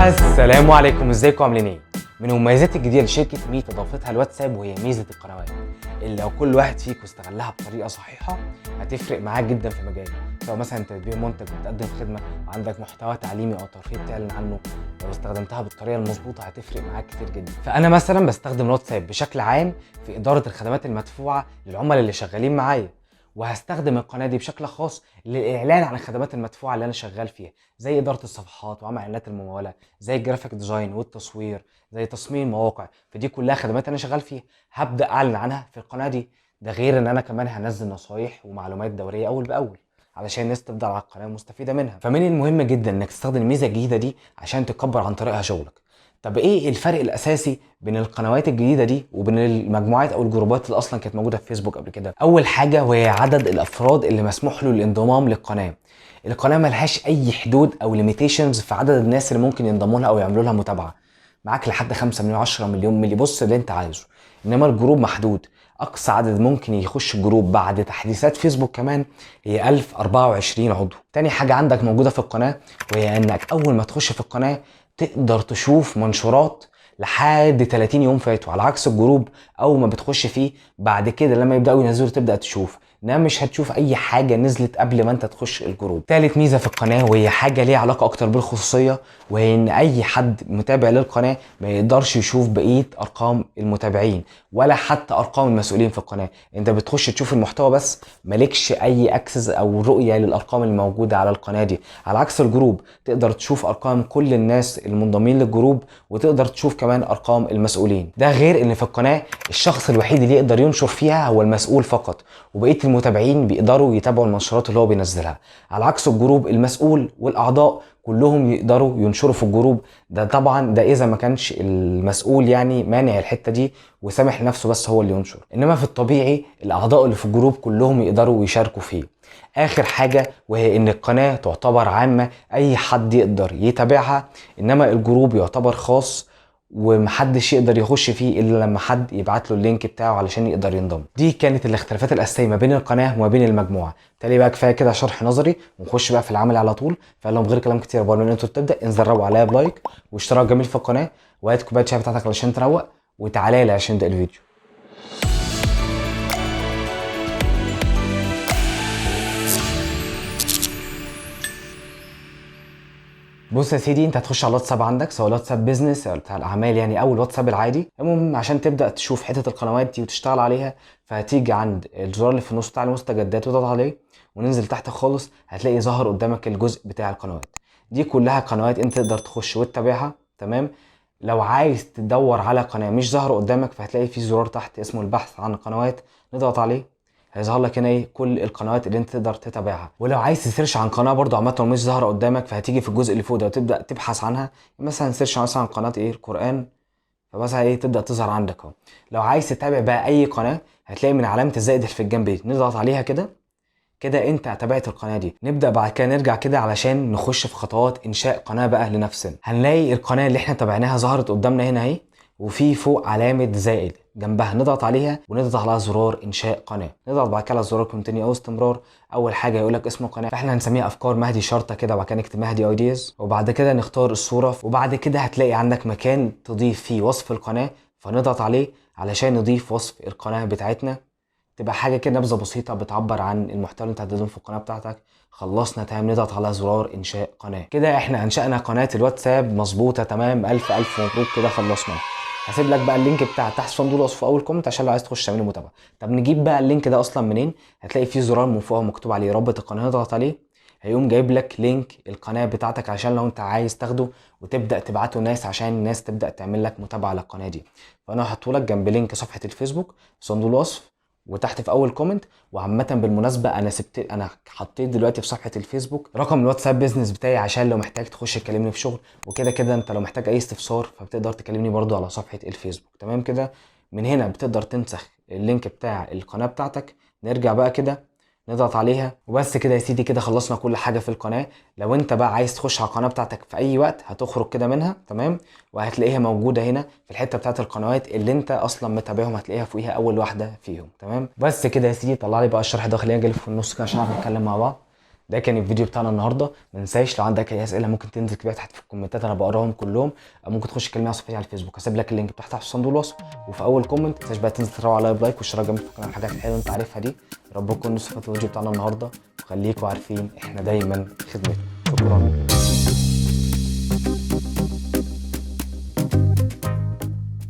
السلام عليكم، ازيكم عاملين ايه؟ من المميزات الجديده لشركه ميت اضافتها الواتساب، وهي ميزه القنوات اللي لو كل واحد فيكم استغلها بطريقه صحيحه هتفرق معاك جدا في مجاله. سواء مثلا انت بتبيع منتج وبتقدم خدمه وعندك محتوى تعليمي او ترفيهي بتعلن عنه، لو استخدمتها بالطريقه المظبوطه هتفرق معاك كتير جدا. فانا مثلا بستخدم الواتساب بشكل عام في اداره الخدمات المدفوعه للعملاء اللي شغالين معايا، وهستخدم القناه دي بشكل خاص للاعلان عن الخدمات المدفوعه اللي انا شغال فيها، زي اداره الصفحات وعمل اعلانات المموله، زي الجرافيك ديزاين والتصوير، زي تصميم مواقع. فدي كلها خدمات انا شغال فيها، هبدا اعلن عنها في القناه دي. ده غير ان انا كمان هنزل نصايح ومعلومات دوريه اول باول علشان الناس تفضل على القناه مستفيده منها. فمن المهم جدا انك تستخدم الميزه الجديده دي عشان تكبر عن طريقها شغلك. طب ايه الفرق الاساسي بين القنوات الجديده دي وبين المجموعات او الجروبات اللي اصلا كانت موجوده في فيسبوك قبل كده؟ اول حاجه وهي عدد الافراد اللي مسموح له الانضمام للقناه. القناه ملهاش اي حدود او ليميتيشنز في عدد الناس اللي ممكن ينضموا لها او يعملوا لها متابعه. معاك لحد 5 مليون 10 مليون ملي، بص اللي انت عايزه. انما الجروب محدود، اقصى عدد ممكن يخش جروب بعد تحديثات فيسبوك كمان هي 1024 عضو. تاني حاجه عندك موجوده في القناه وهي انك اول ما تخش في القناه تقدر تشوف منشورات لحد 30 يوم فاتوا، على عكس الجروب اول ما بتخش فيه بعد كده لما يبداوا ينزلوا تبدا تشوف، انما مش هتشوف اي حاجه نزلت قبل ما انت تخش الجروب. تالت ميزه في القناه وهي حاجه ليها علاقه اكتر بالخصوصيه، وهي ان اي حد متابع للقناه ما يقدرش يشوف بقيه ارقام المتابعين ولا حتى ارقام المسؤولين في القناه. انت بتخش تشوف المحتوى بس، مالكش اي اكسس او رؤيه للارقام الموجوده على القناه دي. على عكس الجروب تقدر تشوف ارقام كل الناس المنضمين للجروب وتقدر تشوف كمان ارقام المسؤولين. ده غير ان في القناه الشخص الوحيد اللي يقدر ينشر فيها هو المسؤول فقط، وبقيه المتابعين بيقدروا يتابعوا المنشورات اللي هو بينزلها. على عكس الجروب المسؤول والاعضاء كلهم يقدروا ينشروا في الجروب. ده طبعا ده اذا ما كانش المسؤول يعني مانع الحته دي وسامح نفسه بس هو اللي ينشر، انما في الطبيعي الاعضاء اللي في الجروب كلهم يقدروا يشاركوا فيه. اخر حاجه وهي ان القناه تعتبر عامه، اي حد يقدر يتابعها، انما الجروب يعتبر خاص ومحدش يقدر يخش فيه الا لما حد يبعت له اللينك بتاعه علشان يقدر ينضم. دي كانت الاختلافات الاساسيه ما بين القناه وما بين المجموعه. تالي بقى كفايه كده شرح نظري ونخش بقى في العمل على طول. فيلا من غير كلام كتير بقول ان انتوا تبدا انزل روق عليا بلايك واشتراك جميل في القناه وهات كوبايه شاي بتاعتك علشان تروق وتعالى لي عشان نبدا الفيديو. بص يا سيدي، انت هتخش على الواتساب عندك، سواء الواتساب بيزنس او بتاع الاعمال يعني او الواتساب العادي. المهم عشان تبدا تشوف حته القنوات دي وتشتغل عليها، فهتيجي عند الزرار اللي في النص بتاع المستجدات وتضغط عليه وننزل تحت خالص هتلاقي ظهر قدامك الجزء بتاع القنوات. دي كلها قنوات انت تقدر تخش وتتابعها، تمام. لو عايز تدور على قناه مش ظاهره قدامك فهتلاقي في زرار تحت اسمه البحث عن القنوات، نضغط عليه هيظهر لك هنا ايه كل القنوات اللي انت تقدر تتابعها. ولو عايز تسيرش عن قناه برضو عامه ومش ظاهره قدامك فهتيجي في الجزء اللي فوق ده وتبدا تبحث عنها. مثلا سيرش مثلا عن قناه ايه القران، فبس ايه تبدا تظهر عندك اهو. لو عايز تتابع بقى اي قناه هتلاقي من علامه الزائد اللي في الجنب دي نضغط عليها كده. كده انت تابعت القناه دي. نبدا بعد كده نرجع كده علشان نخش في خطوات انشاء قناه بقى لنفسنا. هنلاقي القناه اللي احنا تابعناها ظهرت قدامنا هنا اهي، وفي فوق علامه زائد جنبها نضغط عليها ونضغط على زرار انشاء قناه. نضغط بعد كده على زرار كونتينيو او استمرار. اول حاجه يقول لك اسم القناه، فاحنا هنسميها افكار مهدي شرطه كده، وبعد كده نكتب مهدي ايديز، وبعد كده نختار الصوره، وبعد كده هتلاقي عندك مكان تضيف فيه وصف القناه فنضغط عليه علشان نضيف وصف القناه بتاعتنا. تبقى حاجه كده نبذه بسيطه بتعبر عن المحتوى اللي انت هتقدمه في القناه بتاعتك. خلصنا تمام، نضغط على زرار انشاء قناه. كده احنا انشأنا قناه الواتساب مظبوطه تمام. الف مبروك كده خلصنا. هسيب لك بقى اللينك بتاع تحت في صندوق الوصف في اول كومنت عشان لو عايز تخش تعمله متابعه. طب نجيب بقى اللينك ده اصلا منين؟ هتلاقي فيه زرار من فوق مكتوب عليه رابط القناه، اضغط عليه هيقوم جايب لك لينك القناه بتاعتك عشان لو انت عايز تاخده وتبدا تبعته الناس عشان الناس تبدا تعمل لك متابعه للقناه دي. فانا هحطه لك جنب لينك صفحه الفيسبوك في صندوق الوصف وتحت في اول كومنت. وعامه بالمناسبه انا حطيت دلوقتي في صفحه الفيسبوك رقم الواتساب بيزنس بتاعي عشان لو محتاج تخش تكلمني في شغل. وكده كده انت لو محتاج اي استفسار فبتقدر تكلمني برضو على صفحه الفيسبوك، تمام كده. من هنا بتقدر تنسخ اللينك بتاع القناه بتاعتك. نرجع بقى كده نضغط عليها وبس كده يا سيدي. كده خلصنا كل حاجه في القناه. لو انت بقى عايز تخش على القناه بتاعتك في اي وقت هتخرج كده منها، تمام، وهتلاقيها موجوده هنا في الحته بتاعت القنوات اللي انت اصلا متابعهم، هتلاقيها فوقيها اول واحده فيهم، تمام. بس كده يا سيدي طلع لي بقى الشرح ده، خلينا نجي في النص كده عشان نعرف نتكلم مع بعض. ده كان الفيديو بتاعنا النهارده. ما تنساش لو عندك اي اسئله ممكن تنزل تكتبها تحت في الكومنتات، انا بقراهم كلهم، او ممكن تخش تكلمني على صفحتي على الفيسبوك، هسيب لك اللينك تحت في صندوق الوصف وفي اول كومنت. ما تنساش بقى تنزل تروح على لايك واشتراك جنب في القناه، الحاجات الحلوه انت عارفها دي. ربكم نص الفيديو بتاعنا النهارده، وخليكم عارفين احنا دايما خدمتكم. شكرا.